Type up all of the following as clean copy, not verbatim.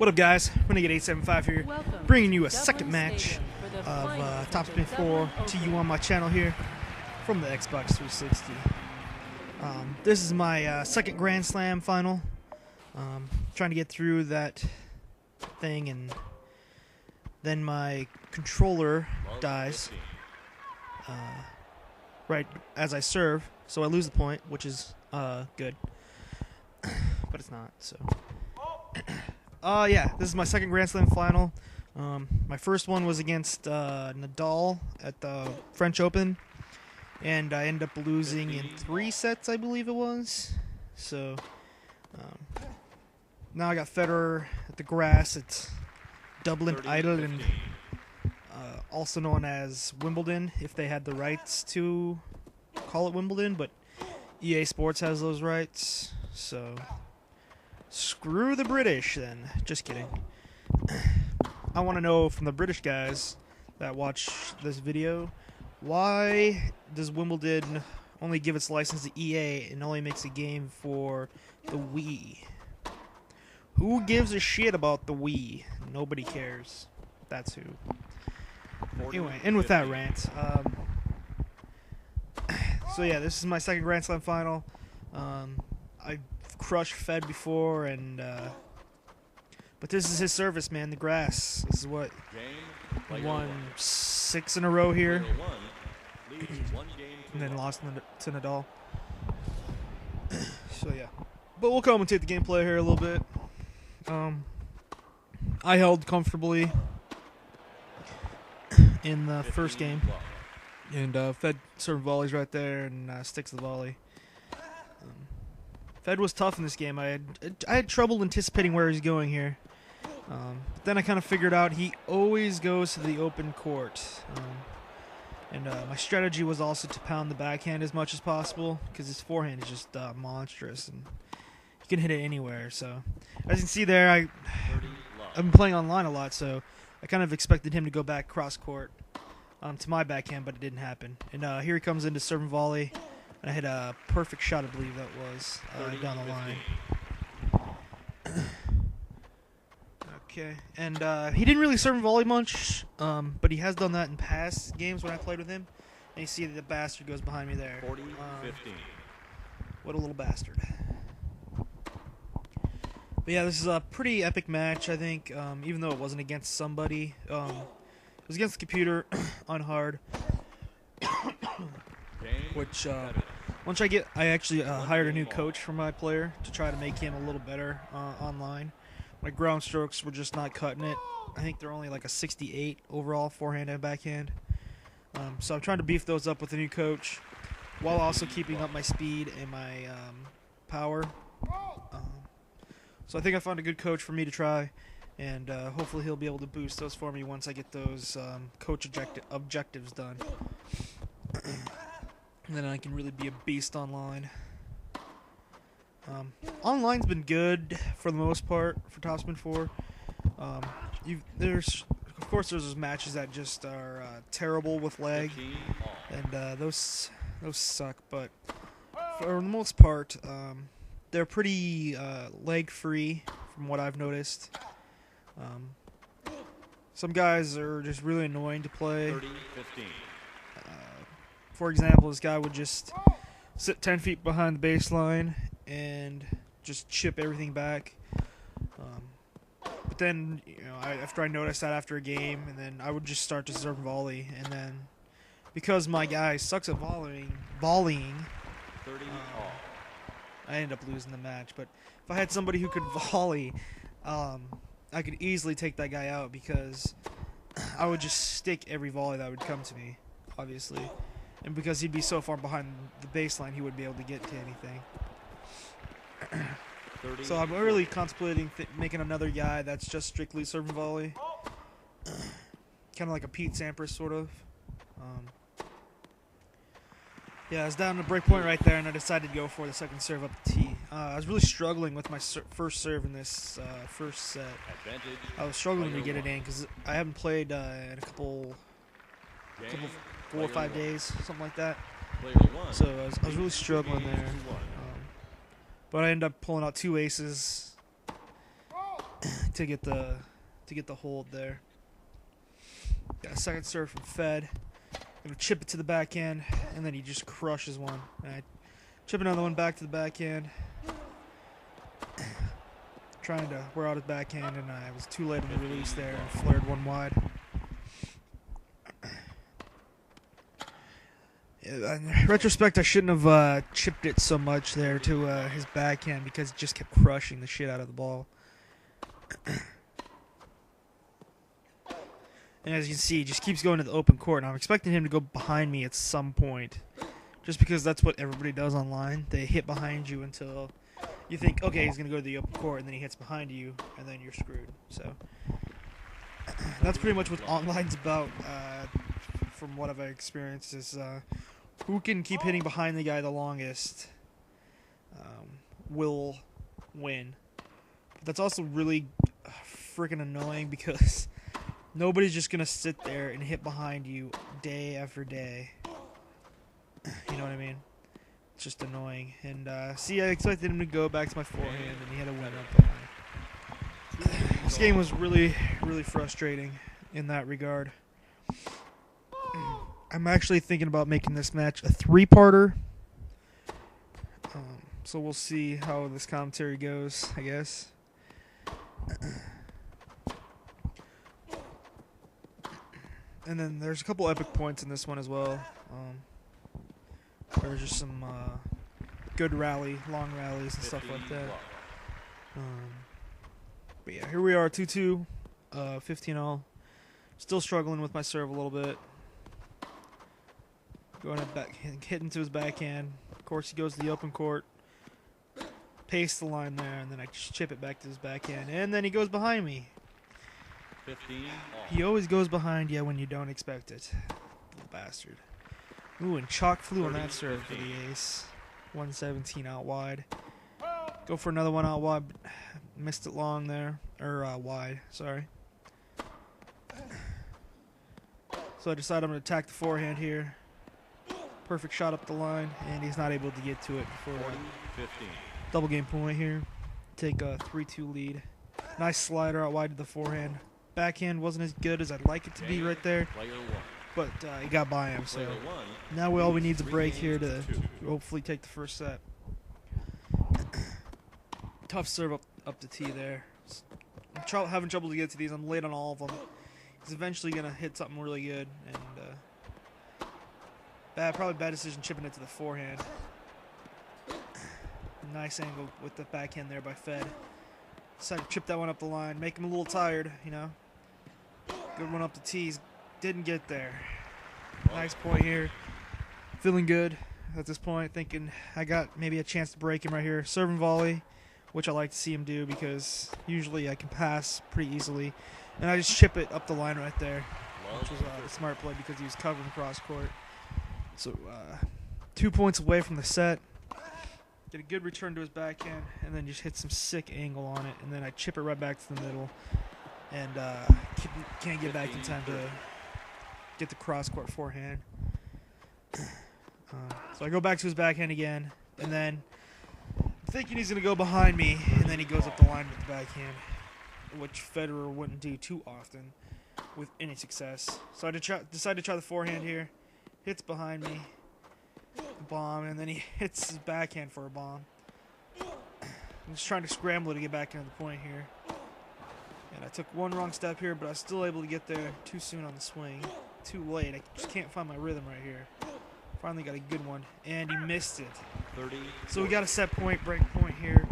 What up, guys? Renegade 875 here, bringing you a second match of Top Spin 4 to you on my channel here from the Xbox 360. This is my second Grand Slam final. Trying to get through that thing, and then my controller dies right as I serve, so I lose the point, which is good, but it's not. So. Yeah, this is my second Grand Slam final. My first one was against Nadal at the French Open, and I ended up losing in 3 sets, I believe it was. So, now I got Federer at the grass at Dublin-Ireland, also known as Wimbledon, if they had the rights to call it Wimbledon, but EA Sports has those rights, so... Screw the British, then. Just kidding. I want to know from the British guys that watch this video, why does Wimbledon only give its license to EA and only makes a game for the Wii? Who gives a shit about the Wii? Nobody cares. That's who. Anyway, and with that rant, so yeah, this is my second Grand Slam final. I crushed Fed before, and but this is his service, man. The grass. This is what he won 6 in a row here, and then lost to Nadal. So yeah, but we'll commentate the gameplay here a little bit. I held comfortably in the first game, and Fed served volleys right there and sticks the volley. Fed was tough in this game. I had trouble anticipating where he's going here. But then I kind of figured out he always goes to the open court. And my strategy was also to pound the backhand as much as possible, because his forehand is just monstrous, and you can hit it anywhere. So, as you can see there, I've been playing online a lot, so I kind of expected him to go back cross court to my backhand, but it didn't happen. And here he comes into serve and volley. I hit a perfect shot, I believe that was, down the line. Okay, and he didn't really serve and volley much, but he has done that in past games when I played with him. And you see the bastard goes behind me there. 40-15. What a little bastard. But yeah, this is a pretty epic match, I think, even though it wasn't against somebody. It was against the computer on hard. Which, once I actually hired a new coach for my player to try to make him a little better online. My ground strokes were just not cutting it. I think they're only like a 68 overall, forehand and backhand. So I'm trying to beef those up with a new coach, while also keeping up my speed and my power. So I think I found a good coach for me to try, and hopefully he'll be able to boost those for me once I get those coach objectives done. And then I can really be a beast online. Online's been good for the most part for Top Spin 4. Of course there's those matches that just are terrible with lag, and those suck. But for the most part, they're pretty lag free from what I've noticed. Some guys are just really annoying to play. 30-15. For example, this guy would just sit 10 feet behind the baseline and just chip everything back. But then, after I noticed that after a game, and then I would just start to serve volley, and then because my guy sucks at volleying, I ended up losing the match. But if I had somebody who could volley, I could easily take that guy out, because I would just stick every volley that would come to me, obviously. And because he'd be so far behind the baseline, he wouldn't be able to get to anything. So I'm really contemplating making another guy that's just strictly serve and volley. Kind of like a Pete Sampras, sort of. Yeah, I was down to break point right there, and I decided to go for the second serve up the tee. I was really struggling with my first serve in this first set. I was struggling to get it in, because I haven't played in a couple 4 or 5 days, something like that. So I was really struggling there. But I ended up pulling out 2 aces to get the hold there. Got a second serve from Fed. Gonna chip it to the backhand, and then he just crushes one. I chip another one back to the backhand. Trying to wear out his backhand, and I was too late on the release there and flared one wide. In retrospect, I shouldn't have chipped it so much there to his backhand because he just kept crushing the shit out of the ball. And as you can see, he just keeps going to the open court, and I'm expecting him to go behind me at some point. Just because that's what everybody does online. They hit behind you until you think, okay, he's going to go to the open court, and then he hits behind you, and then you're screwed. So that's pretty much what online's about, from what I've experienced, is who can keep hitting behind the guy the longest will win. But that's also really freaking annoying because nobody's just going to sit there and hit behind you day after day. You know what I mean? It's just annoying. And, see, I expected him to go back to my forehand, and he had a win up the line. This game was really, really frustrating in that regard. I'm actually thinking about making this match a 3-parter. So we'll see how this commentary goes, I guess. And then there's a couple epic points in this one as well. There's just some good long rallies and stuff like that. But yeah, here we are, 2-2, 15-all. Still struggling with my serve a little bit. Going up back, hitting to his backhand. Of course, he goes to the open court. Paste the line there, and then I just chip it back to his backhand. And then he goes behind me. 15. He always goes behind you when you don't expect it. Little bastard. Ooh, and chalk flew on that serve for the ace. 117 out wide. Go for another one out wide. Missed it long there. Or wide, sorry. So I decide I'm going to attack the forehand here. Perfect shot up the line, and he's not able to get to it before double game point here. Take a 3-2 lead. Nice slider out wide to the forehand. Backhand wasn't as good as I'd like it to be right there, but he got by him. So now all we need is a break here to hopefully take the first set. Tough serve up the tee there. I'm having trouble to get to these. I'm late on all of them. He's eventually going to hit something really good, and probably bad decision chipping it to the forehand. Nice angle with the backhand there by Fed. Decided to chip that one up the line, make him a little tired, you know. Good one up the tees. Didn't get there. Nice point here. Feeling good at this point, thinking I got maybe a chance to break him right here. Serving volley, which I like to see him do because usually I can pass pretty easily. And I just chip it up the line right there, which was a smart play because he was covering cross court. So 2 points away from the set. Get a good return to his backhand, and then just hit some sick angle on it, and then I chip it right back to the middle, and can't get back in time to get the cross-court forehand. So I go back to his backhand again, and then thinking he's going to go behind me, and then he goes up the line with the backhand, which Federer wouldn't do too often with any success. So I decide to try the forehand here. Hits behind me. Bomb, and then he hits his backhand for a bomb. I'm just trying to scramble to get back into the point here. And I took one wrong step here, but I was still able to get there too soon on the swing. Too late. I just can't find my rhythm right here. Finally got a good one, and he missed it. 30. So we got a set point, break point here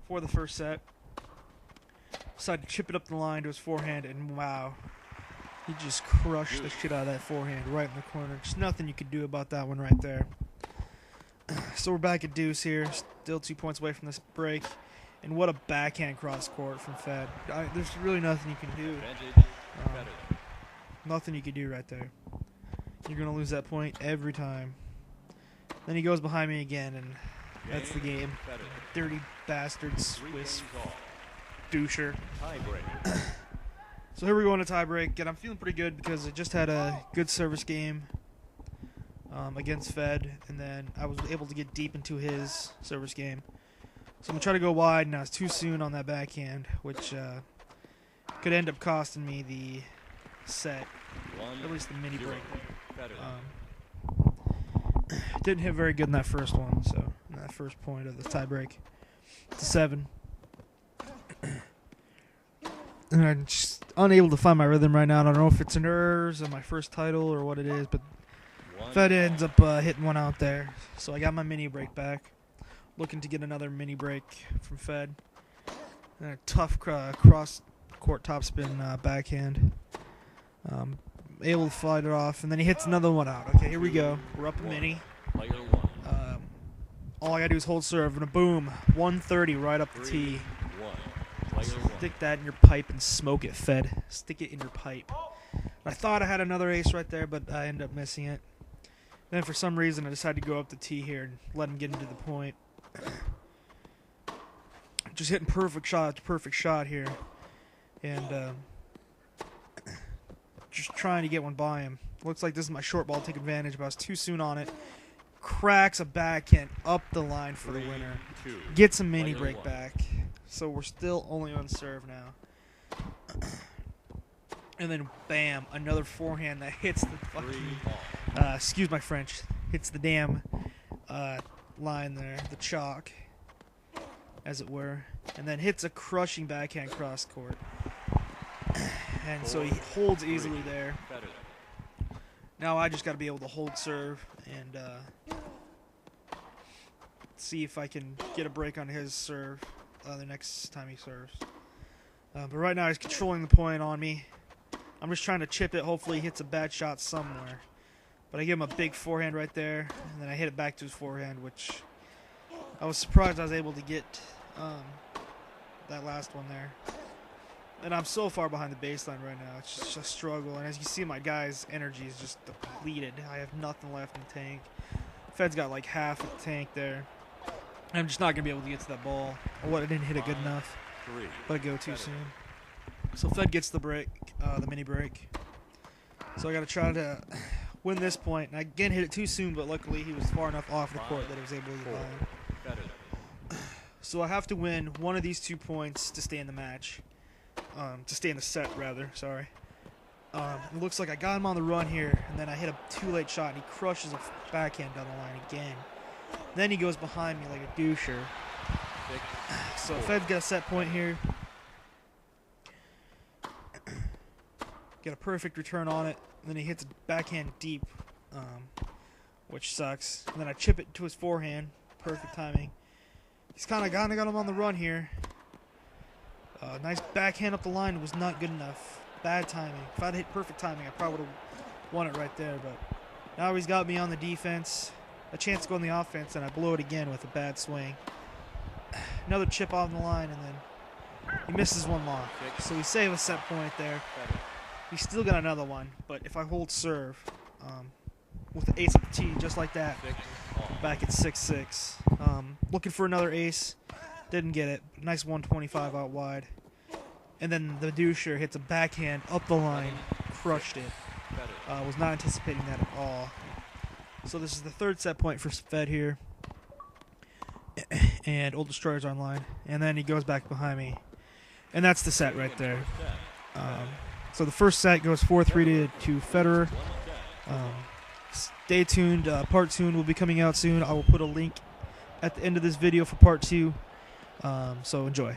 for the first set. Decided to chip it up the line to his forehand, and wow. He just crushed the shit out of that forehand right in the corner. Just nothing you could do about that one right there. So we're back at deuce here. Still 2 points away from this break. And what a backhand cross court from Fed. There's really nothing you can do. Nothing you can do right there. You're going to lose that point every time. Then he goes behind me again, and that's the game. Dirty bastard Swiss doucher. So here we go in a tiebreak, and I'm feeling pretty good because I just had a good service game against Fed, and then I was able to get deep into his service game. So I'm going to try to go wide, and I was too soon on that backhand, which could end up costing me the set, at least the mini break. Didn't hit very good in that first one, so in that first point of the tie break. It's a 7. And I'm just unable to find my rhythm right now. I don't know if it's nerves on my first title or what it is, but Fed ends up hitting one out there. So I got my mini break back. Looking to get another mini break from Fed. And a tough cross-court topspin backhand. Able to fight it off, and then he hits another one out. Okay, here we go. We're up a mini. All I gotta do is hold serve, and a boom, 130 right up the tee. Stick that in your pipe and smoke it, Fed. Stick it in your pipe. I thought I had another ace right there, but I ended up missing it. Then for some reason, I decided to go up the tee here and let him get into the point. Just hitting perfect shot after perfect shot here, and just trying to get one by him. Looks like this is my short ball to take advantage, but I was too soon on it. Cracks a backhand up the line for the winner. Gets a mini break back. So we're still only on serve now. And then bam, another forehand that hits the fucking excuse my French, hits the damn line there, the chalk, as it were, and then hits a crushing backhand cross court. And so he holds easily there. Now I just got to be able to hold serve and see if I can get a break on his serve the next time he serves. But right now he's controlling the point on me. I'm just trying to chip it. Hopefully he hits a bad shot somewhere. But I give him a big forehand right there, and then I hit it back to his forehand, which I was surprised I was able to get that last one there. And I'm so far behind the baseline right now. It's just a struggle. And as you see, my guy's energy is just depleted. I have nothing left in the tank. Fed's got like half of the tank there. I'm just not going to be able to get to that ball. Or I didn't hit it good enough. But I go too soon. So Fed gets the break, the mini break. So I got to try to win this point. And I again hit it too soon, but luckily he was far enough off the court that I was able to get by him. So I have to win one of these 2 points to stay in the match. To stay in the set, rather. Sorry. It looks like I got him on the run here, and then I hit a too late shot, and he crushes a backhand down the line again. Then he goes behind me like a doucher. So Fed's got a set point here. Get a perfect return on it, and then he hits a backhand deep, which sucks. And then I chip it to his forehand. Perfect timing. He's kind of got him on the run here. Nice backhand up the line was not good enough. Bad timing. If I'd hit perfect timing, I probably would have won it right there. But now he's got me on the defense. A chance to go on the offense, and I blow it again with a bad swing. Another chip off the line, and then he misses one long. So we save a set point there. He's still got another one, but if I hold serve with the ace up the tee, just like that, back at 6-6. Looking for another ace. Didn't get it. Nice 125 out wide. And then the doucher hits a backhand up the line. Crushed it. Was not anticipating that at all. So this is the third set point for Fed here. And Old Destroyer's online. And then he goes back behind me. And that's the set right there. So the first set goes 4-3 to Federer. Stay tuned. Part 2 will be coming out soon. I will put a link at the end of this video for part 2. So enjoy.